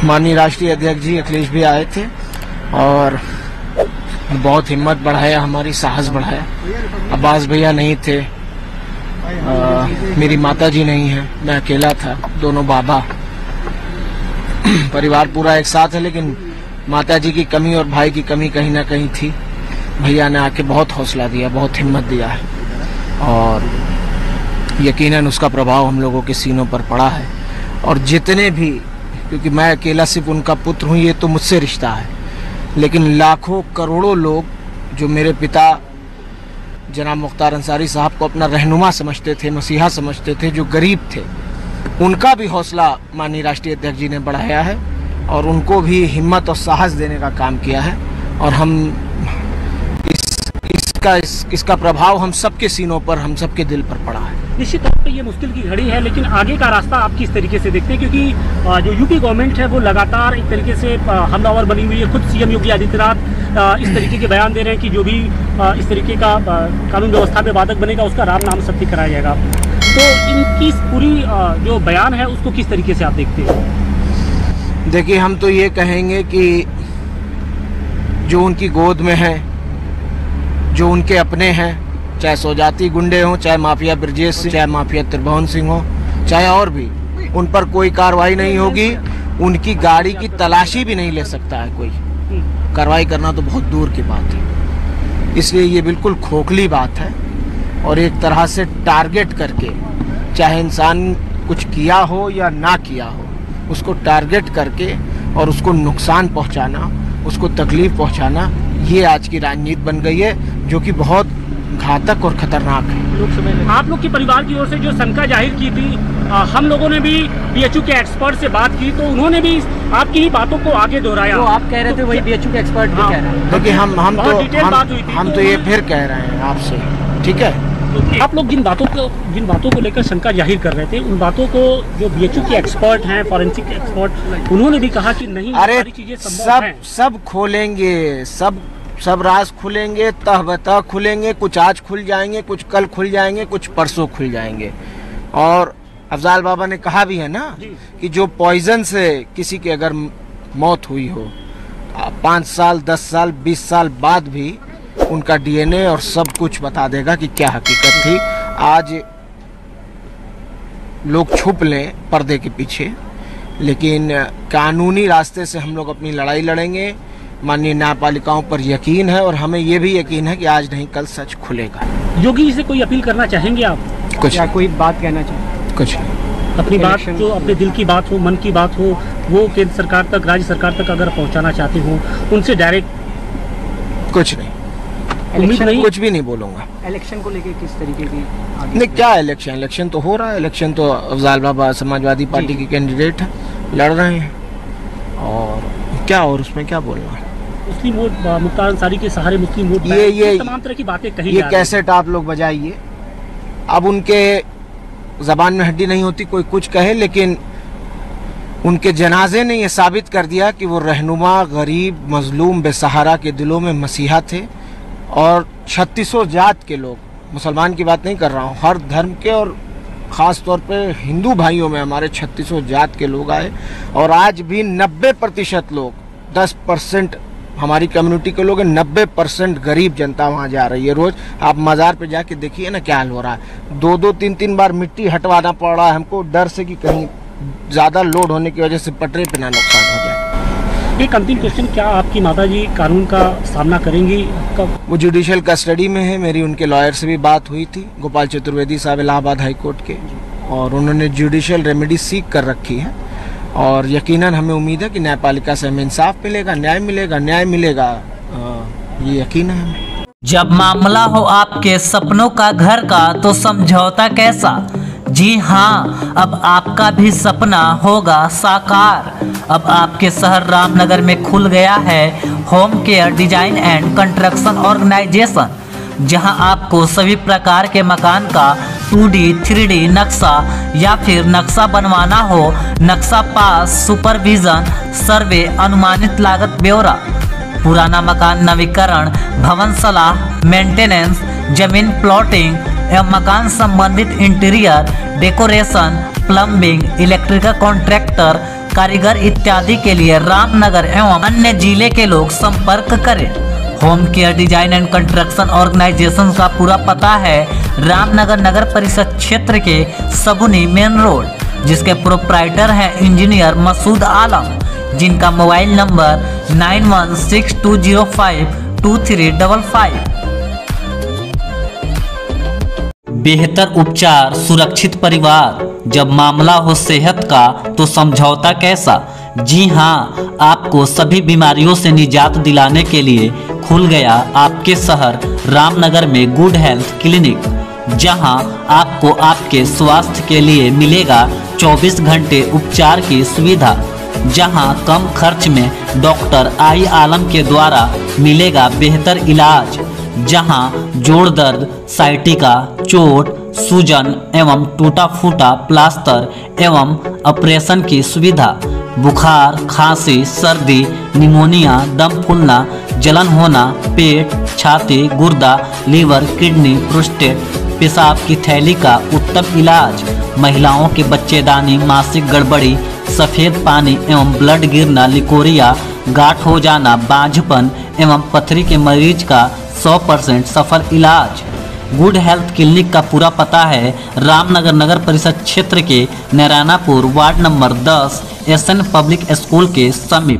माननीय राष्ट्रीय अध्यक्ष जी अखिलेश भी आए थे और बहुत हिम्मत बढ़ाया, हमारी साहस बढ़ाया। अब्बास भैया नहीं थे, मेरी माता जी नहीं है, मैं अकेला था, दोनों बाबा, परिवार पूरा एक साथ है, लेकिन माता जी की कमी और भाई की कमी कहीं ना कहीं थी। भैया ने आके बहुत हौसला दिया, बहुत हिम्मत दिया है और यकीनन उसका प्रभाव हम लोगों के सीनों पर पड़ा है। और जितने भी, क्योंकि मैं अकेला सिर्फ उनका पुत्र हूँ, ये तो मुझसे रिश्ता है, लेकिन लाखों करोड़ों लोग जो मेरे पिता जनाब मुख्तार अंसारी साहब को अपना रहनुमा समझते थे, मसीहा समझते थे, जो गरीब थे, उनका भी हौसला माननीय राष्ट्रीय अध्यक्ष जी ने बढ़ाया है और उनको भी हिम्मत और साहस देने का काम किया है। और हम इसका प्रभाव हम सबके सीनों पर, हम सबके दिल पर पड़ा है। निश्चित तौर पर ये मुश्किल की घड़ी है, लेकिन आगे का रास्ता आप किस तरीके से देखते हैं? क्योंकि जो यूपी गवर्नमेंट है वो लगातार एक तरीके से हमलावर बनी हुई है। खुद सीएम योगी आदित्यनाथ इस तरीके के बयान दे रहे हैं कि जो भी इस तरीके का कानून व्यवस्था में बाधक बनेगा उसका राम नाम सत्य कराया जाएगा। तो इनकी पूरी जो बयान है उसको किस तरीके से आप देखते हैं? देखिए, हम तो ये कहेंगे कि जो उनकी गोद में है, जो उनके अपने हैं, चाहे सौजाती गुंडे हों, चाहे माफिया ब्रजेश, चाहे माफिया त्रिभुवन सिंह हो, चाहे और भी, उन पर कोई कार्रवाई नहीं होगी। उनकी गाड़ी की तलाशी भी नहीं ले सकता है कोई। कार्रवाई करना तो बहुत दूर की बात है। इसलिए ये बिल्कुल खोखली बात है और एक तरह से टारगेट करके, चाहे इंसान कुछ किया हो या ना किया हो, उसको टारगेट करके और उसको नुकसान पहुंचाना, उसको तकलीफ पहुंचाना, ये आज की राजनीति बन गई है, जो कि बहुत घातक और खतरनाक है। आप लोग के परिवार की ओर से जो शंका जाहिर की थी, हम लोगों ने भी बीएचयू के एक्सपर्ट से बात की, तो उन्होंने भी आपकी ही बातों को आगे दोहराया। तो आप कह रहे थे वही बीएचयू के एक्सपर्ट भी कह रहे हैं। देखिए, हम तो ये फिर कह रहे हैं आपसे, ठीक है? आप लोग जिन बातों को लेकर शंका जाहिर कर रहे थे, उन बातों को जो बीएचयू के एक्सपर्ट हैं, फॉरेंसिक एक्सपर्ट, उन्होंने भी कहा कि नहीं, अरे सारी चीजें संभव हैं। सब खोलेंगे, सब राज खुलेंगे, तह बतह खुलेंगे। कुछ आज खुल जाएंगे, कुछ कल खुल जाएंगे, कुछ परसों खुल जाएंगे। और अफजाल बाबा ने कहा भी है ना कि जो पॉइजन से किसी की अगर मौत हुई हो, 5 साल, 10 साल, 20 साल बाद भी उनका डीएनए और सब कुछ बता देगा कि क्या हकीकत थी। आज लोग छुप लें पर्दे के पीछे, लेकिन कानूनी रास्ते से हम लोग अपनी लड़ाई लड़ेंगे। माननीय न्यायपालिकाओं पर यकीन है और हमें ये भी यकीन है कि आज नहीं कल सच खुलेगा। योगी जी से कोई अपील करना चाहेंगे आप? कुछ या कोई बात कहना चाहेंगे? कुछ नहीं। अपनी बात, जो अपने दिल की बात हो, मन की बात हो, वो केंद्र सरकार तक, राज्य सरकार तक अगर पहुंचाना चाहते हो, उनसे डायरेक्ट? कुछ नहीं, कुछ भी नहीं बोलूंगा। इलेक्शन को लेके किस तरीके की नहीं, क्या इलेक्शन तो हो रहा है। इलेक्शन तो अफजाल बाबा समाजवादी पार्टी के कैंडिडेट है, लड़ रहे हैं, और क्या, और उसमें क्या बोलना है? मुस्लिम वोट, मुख्तार अंसारी के सहारे मुस्लिम वोट, ये तमाम तरह की बातें कही। ये कैसेट आप लोग बजाइए, अब उनके जबान में हड्डी नहीं होती, कोई कुछ कहे, लेकिन उनके जनाजे ने ये साबित कर दिया कि वो रहनुमा, गरीब, मजलूम, बेसहारा के दिलों में मसीहा थे। और 3600 जात के लोग, मुसलमान की बात नहीं कर रहा हूँ, हर धर्म के और ख़ास तौर पे हिंदू भाइयों में हमारे 3600 जात के लोग आए। और आज भी 90% लोग, 10% हमारी कम्युनिटी के लोग हैं, 90% गरीब जनता वहाँ जा रही है। रोज़ आप मज़ार पे जाके देखिए ना क्या हाल हो रहा है। 2-2, 3-3 बार मिट्टी हटवाना पड़ रहा है हमको, डर से कि कहीं ज़्यादा लोड होने की वजह से पटरे पे ना नुकसान हो जाए। एक अंतिम क्वेश्चन, क्या आपकी माताजी कानून का सामना करेंगी कब? वो जुडिशियल कस्टडी में है। मेरी उनके लॉयर से भी बात हुई थी, गोपाल चतुर्वेदी साहब, इलाहाबाद हाई कोर्ट के, और उन्होंने जुडिशियल रेमेडी सीख कर रखी है। और यकीनन हमें उम्मीद है कि न्यायपालिका से हमें इंसाफ मिलेगा, न्याय मिलेगा, ये यकीन है हमें। जब मामला हो आपके सपनों का घर का, तो समझौता कैसा? जी हाँ, अब आपका भी सपना होगा साकार। अब आपके शहर रामनगर में खुल गया है home care design and construction organisation, जहां आपको सभी प्रकार के मकान का 2D 3D नक्शा या फिर नक्शा बनवाना हो, नक्शा पास, सुपरविजन, सर्वे, अनुमानित लागत ब्यौरा, पुराना मकान नवीकरण, भवन सलाह, मेंटेनेंस, जमीन प्लॉटिंग, एवं मकान संबंधित interior decoration, plumbing, electrical contractor, कारीगर इत्यादि के लिए रामनगर एवं अन्य जिले के लोग संपर्क करें। Home care design and construction organisation का पूरा पता है रामनगर नगर परिषद क्षेत्र के सबुनी मेन रोड, जिसके प्रोप्राइटर हैं इंजीनियर मसूद आलम, जिनका मोबाइल नंबर 9162052355। बेहतर उपचार, सुरक्षित परिवार, जब मामला हो सेहत का तो समझौता कैसा। जी हाँ, आपको सभी बीमारियों से निजात दिलाने के लिए खुल गया आपके शहर रामनगर में गुड हेल्थ क्लिनिक, जहां आपको आपके स्वास्थ्य के लिए मिलेगा 24 घंटे उपचार की सुविधा, जहां कम खर्च में डॉक्टर आई आलम के द्वारा मिलेगा बेहतर इलाज, जहां जोड़ दर्द, साइटिका, चोट, सूजन एवं टूटा फूटा प्लास्टर एवं ऑपरेशन की सुविधा, बुखार, खांसी, सर्दी, निमोनिया, दम फूलना, जलन होना, पेट, छाती, गुर्दा, लीवर, किडनी, प्रोस्टेट, पेशाब की थैली का उत्तम इलाज, महिलाओं के बच्चेदानी, मासिक गड़बड़ी, सफ़ेद पानी एवं ब्लड गिरना, लिकोरिया, गांठ हो जाना, बांझपन एवं पथरी के मरीज का 100% सफल इलाज। गुड हेल्थ क्लिनिक का पूरा पता है रामनगर नगर परिषद क्षेत्र के Narayanapur ward number 10 SN public school के समीप।